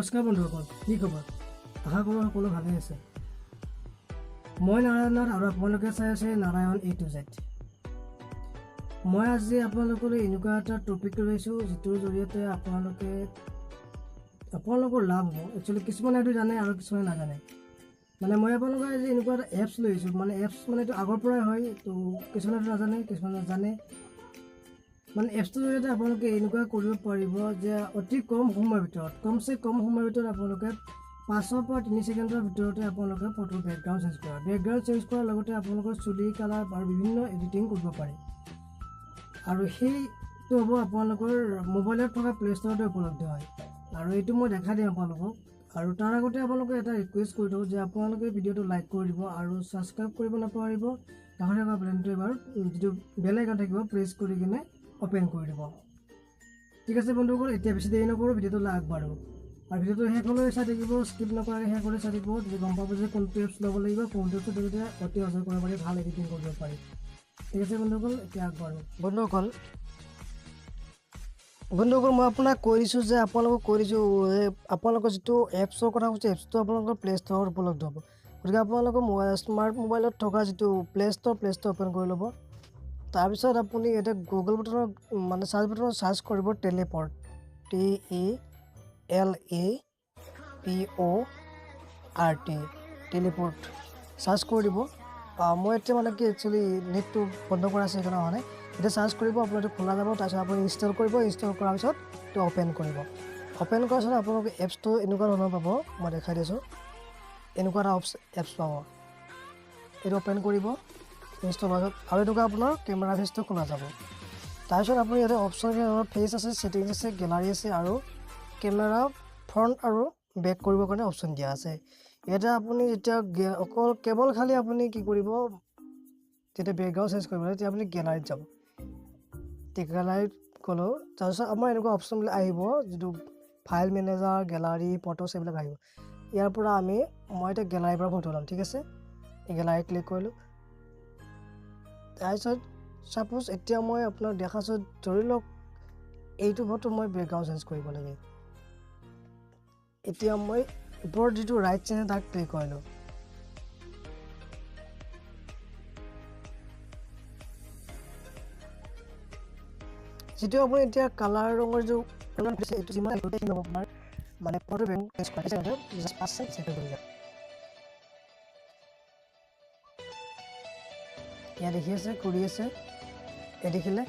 নমস্কাৰ বন্ধুসকল, কি খবৰ? আশা কৰোঁ সকলো ভালে আছে। মই নাৰায়ণনাথ আৰু আপোনালোকে চাই আছে নাৰায়ণ A to Z। মই আজি আপোনালোকলৈ এনেকুৱা এটা টপিক লৈছোঁ যিটোৰ জৰিয়তে আপোনালোকৰ লাভ হ'ব। একচুৱেলি কিছুমানে এইটো জানে আৰু কিছুমানে নাজানে। মানে মই আপোনালোকৰ আজি এনেকুৱা এটা এপছ লৈছোঁ, মানে এপছ মানে এইটো আগৰ পৰাই হয়, তো কিছুমানে নাজানে, কিছুমানে জানে। মানে এপছটোৰ জৰিয়তে আপোনালোকে এনেকুৱা কৰিব পাৰিব যে অতি কম সময়ৰ ভিতৰত, কমচে কম সময়ৰ ভিতৰত আপোনালোকে 5 পৰা 3 ছেকেণ্ডৰ ভিতৰতে আপোনালোকে ফটোৰ বেকগ্ৰাউণ্ড চেঞ্জ কৰা। বেকগ্ৰাউণ্ড চেঞ্জ কৰাৰ লগতে আপোনালোকৰ চুলি কালাৰ আৰু বিভিন্ন এডিটিং কৰিব পাৰে। আৰু সেইটো হ'ব আপোনালোকৰ মোবাইলত থকা প্লে' ষ্ট'ৰতে উপলব্ধ হয়। আৰু এইটো মই দেখাই দিম আপোনালোকক। আৰু তাৰ আগতে আপোনালোকে এটা ৰিকুৱেষ্ট কৰি দিওঁ যে আপোনালোকে ভিডিঅ'টো লাইক কৰি দিব আৰু ছাবস্ক্ৰাইব কৰিব নাপাহৰিব। কাষতে থকা বেলটো এবাৰ যিটো বেল আইকন থাকিব প্ৰেছ কৰি কিনে অপেন কৰি দিব। ঠিক আছে বন্ধুসকল, এতিয়া বেছি দেৰি নকৰোঁ, ভিডিঅ'টো আগবাঢ়ো। আৰু ভিডিঅ'টো শেষলৈ চাই থাকিব, স্কিপ নকৰাকৈ শেষলৈ চাই থাকিব, তেতিয়া গম পাব যে কোনটো এপছ ল'ব লাগিব, কোনটো এপছৰ জৰিয়তে অতি সহজে কৰিব পাৰি, ভাল এডিটিং কৰিব পাৰি। ঠিক আছে বন্ধুসকল, এতিয়া আগবাঢ়ো। বন্ধুসকল মই আপোনাক কৈ দিছোঁ যে আপোনালোকৰ যিটো এপছৰ কথা কৈছে, এপছটো আপোনালোকৰ প্লে' ষ্ট'ৰত উপলব্ধ হ'ব। গতিকে আপোনালোকৰ স্মাৰ্ট মোবাইলত থকা যিটো প্লে' ষ্ট'ৰ অ'পেন কৰি ল'ব। তাৰপিছত আপুনি ইয়াতে গুগল বাটনত মানে চাৰ্চ বাটনত চাৰ্চ কৰিব টেলিপৰ্ট, TELAPORT, টেলিপৰ্ট চাৰ্চ কৰি দিব। মই এতিয়া মানে কি একচুৱেলি নেটটো বন্ধ কৰা আছে সেইকাৰণে হোৱা নাই। এতিয়া চাৰ্চ কৰিব, আপোনাৰ এইটো খোলা যাব। তাৰপিছত আপুনি ইনষ্টল কৰিব, ইনষ্টল কৰাৰ পিছত এইটো অ'পেন কৰিব। অ'পেন কৰাৰ পিছত আপোনালোকে এপছটো এনেকুৱা ধৰণৰ পাব, মই দেখাই দিছোঁ। এনেকুৱা এটা এপছ পাব, এইটো অ'পেন কৰিব, ইনষ্টল হোৱাৰ পিছত আৰু এনেকুৱা আপোনাৰ কেমেৰা ফেচটো খোলা যাব। তাৰপিছত আপুনি ইয়াতে অপশ্যন ফেচ আছে, ছেটিংছ আছে, গেলাৰী আছে আৰু কেমেৰা ফ্ৰণ্ট আৰু বেক কৰিবৰ কাৰণে অপশ্যন দিয়া আছে। ইয়াতে আপুনি যেতিয়া কেৱল খালি আপুনি কি কৰিব, যেতিয়া বেকগ্ৰাউণ্ড চেঞ্জ কৰিব তেতিয়া আপুনি গেলাৰীত যাব। গেলাৰীত গ'লেও তাৰপিছত আমাৰ এনেকুৱা অপশ্যনবিলাক আহিব, যিটো ফাইল মেনেজাৰ, গেলাৰী, ফটোছ এইবিলাক আহিব। ইয়াৰ পৰা মই এতিয়া গেলাৰীৰ পৰা ফটো ল'ম। ঠিক আছে, গেলাৰী ক্লিক কৰিলোঁ। তাৰপিছত ছাপ'জ এতিয়া মই আপোনাক দেখাইছোঁ, ধৰি লওক এইটো ফটো মই বেকগ্ৰাউণ্ড চেঞ্জ কৰিব লাগে। এতিয়া মই ওপৰত যিটো ৰাইট চেঞ্জ তাক ক্লিক কৰিলোঁ। যিটো আপুনি এতিয়া কালাৰ ৰঙৰ এইটো যিমান আপোনাৰ মানে ফটো চেঞ্জ কৰা জাষ্ট 5 ছেকেণ্ড কৰি যায়। ইয়াত দেখি আছে, কৰি আছে, এই দেখিলে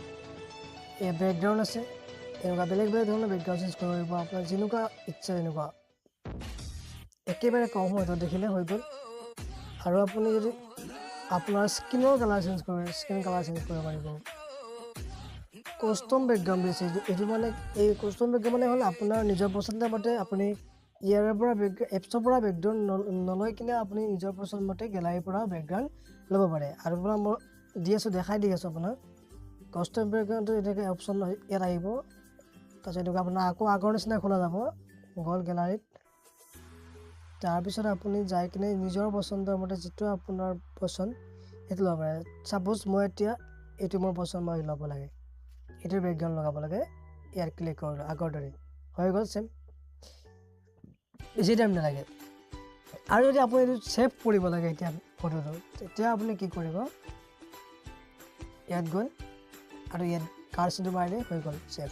এই বেকগ্ৰাউণ্ড আছে। এনেকুৱা বেলেগ ধৰণৰ বেকগ্ৰাউণ্ড চেঞ্জ কৰিব পাৰিব আপোনাৰ যেনেকুৱা ইচ্ছা তেনেকুৱা। একেবাৰে কম সময়ত দেখিলে হৈ গ'ল। আৰু আপুনি যদি আপোনাৰ স্কিনৰ কালাৰ চেঞ্জ কৰে, স্কিন কালাৰ চেঞ্জ কৰিব পাৰিব। কাষ্টম বেকগ্ৰাউণ্ড দিছে, এইটো মানে এই কাষ্টম বেকগ্ৰাউণ্ড মানে হ'ল আপোনাৰ নিজৰ পচন্দ মতে আপুনি ইয়াৰে পৰা এপছৰ পৰা বেকগ্ৰাউণ্ড নলৈ কিনে আপুনি নিজৰ পচন্দ মতে গেলাৰীৰ পৰা বেকগ্ৰাউণ্ড ল'ব পাৰে। আৰু আপোনাৰ মই দেখাই দি আছোঁ আপোনাৰ কাষ্টম বেকগ্ৰাউণ্ডটো এনেকৈ অপশ্যন ইয়াত আহিব। তাৰপিছত এনেকুৱা আপোনাৰ আকৌ আগৰ নিচিনা খোলা যাব গ'ল গেলাৰীত। তাৰপিছত আপুনি যাই কিনে নিজৰ পচন্দৰ মতে যিটো আপোনাৰ পচন্দ সেইটো ল'ব পাৰে। ছাপ'জ মই এতিয়া এইটো মোৰ পচন্দ, মই ল'ব লাগে, এইটোৰ বেকগ্ৰাউণ্ড লগাব লাগে। ইয়াত ক্লিক কৰিলোঁ, আগৰ দৰে হৈ গ'ল ছেম, বেছি টাইম নালাগে। আৰু যদি আপুনি এইটো ছেভ কৰিব লাগে এতিয়া ফটোটো, তেতিয়া আপুনি কি কৰিব, ইয়াত গ'ল আৰু ইয়াত কাৰ চিনটো মাৰিলে হৈ গ'ল ছেভ।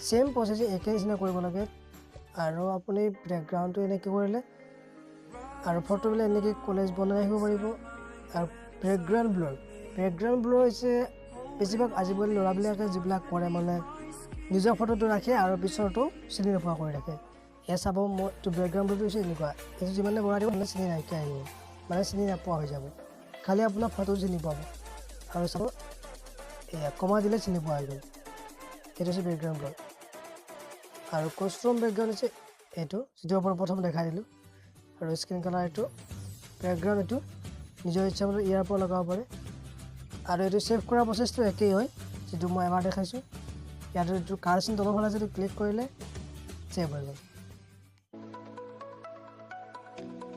ছেম প্ৰচেছ একে নিচিনা কৰিব লাগে। আৰু আপুনি বেকগ্ৰাউণ্ডটো এনেকৈ কৰিলে আৰু ফটোবিলাক এনেকৈ কলেজ বনাই আহিব পাৰিব। আৰু বেকগ্ৰাউণ্ড ব্লৰ হৈছে বেছিভাগ আজিকালি ল'ৰাবিলাকে যিবিলাক কৰে, মানে নিজৰ ফটোটো ৰাখে আৰু পিছৰটো চিনি নোপোৱা কৰি ৰাখে। এয়া চাব, মই এইটো বেকগ্ৰাউণ্ড ব্লৰটো হৈছে এনেকুৱা, এইটো যিমানে বনাই দিব সিমানে চিনি নাইকিয়া আহিব, মানে চিনি নোপোৱা হৈ যাব। খালি আপোনাৰ ফটো চিনি পাব। আৰু চাব এয়া কমা দিলে চিনি পোৱা হৈ গ'ল, এইটো হৈছে বেকগ্ৰাউণ্ড ব্লৰ। আৰু কাষ্টম বেকগ্ৰাউণ্ড হৈছে এইটো, যিটো আপোনাৰ প্ৰথম দেখাই দিলোঁ। আৰু স্ক্ৰীন কালাৰ এইটো, বেকগ্ৰাউণ্ড এইটো নিজৰ ইচ্ছামতে ইয়াৰ পৰা লগাব পাৰে। আৰু এইটো ছেভ কৰা প্ৰচেছটো একেই হয়, যিটো মই এবাৰ দেখাইছোঁ। ইয়াত এইটো কাৰ চিন তলৰ ফালে যদি ক্লিক কৰিলে ছেভ হৈ গ'ল।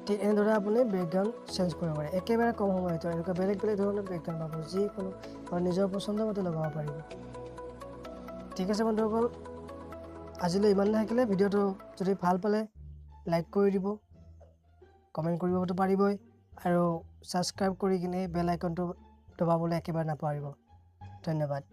ঠিক এনেদৰে আপুনি বেকগ্ৰাউণ্ড চেঞ্জ কৰিব পাৰে একেবাৰে কম সময়ত। এনেকুৱা বেলেগ ধৰণৰ বেকগ্ৰাউণ্ড পাব, যিকোনো নিজৰ পচন্দৰ মতে লগাব পাৰিব। ঠিক আছে বন্ধুসকল, আজিলৈ ইমানে থাকিলে ভিডিঅ'টো যদি ভাল পালে লাইক কৰি দিব কমেণ্ট কৰিবতো পাৰিবই আৰু ছাবস্ক্ৰাইব কৰি কিনে বেল আইকনটো দবাবলৈ একেবাৰে নাপাহৰিব ধন্যবাদ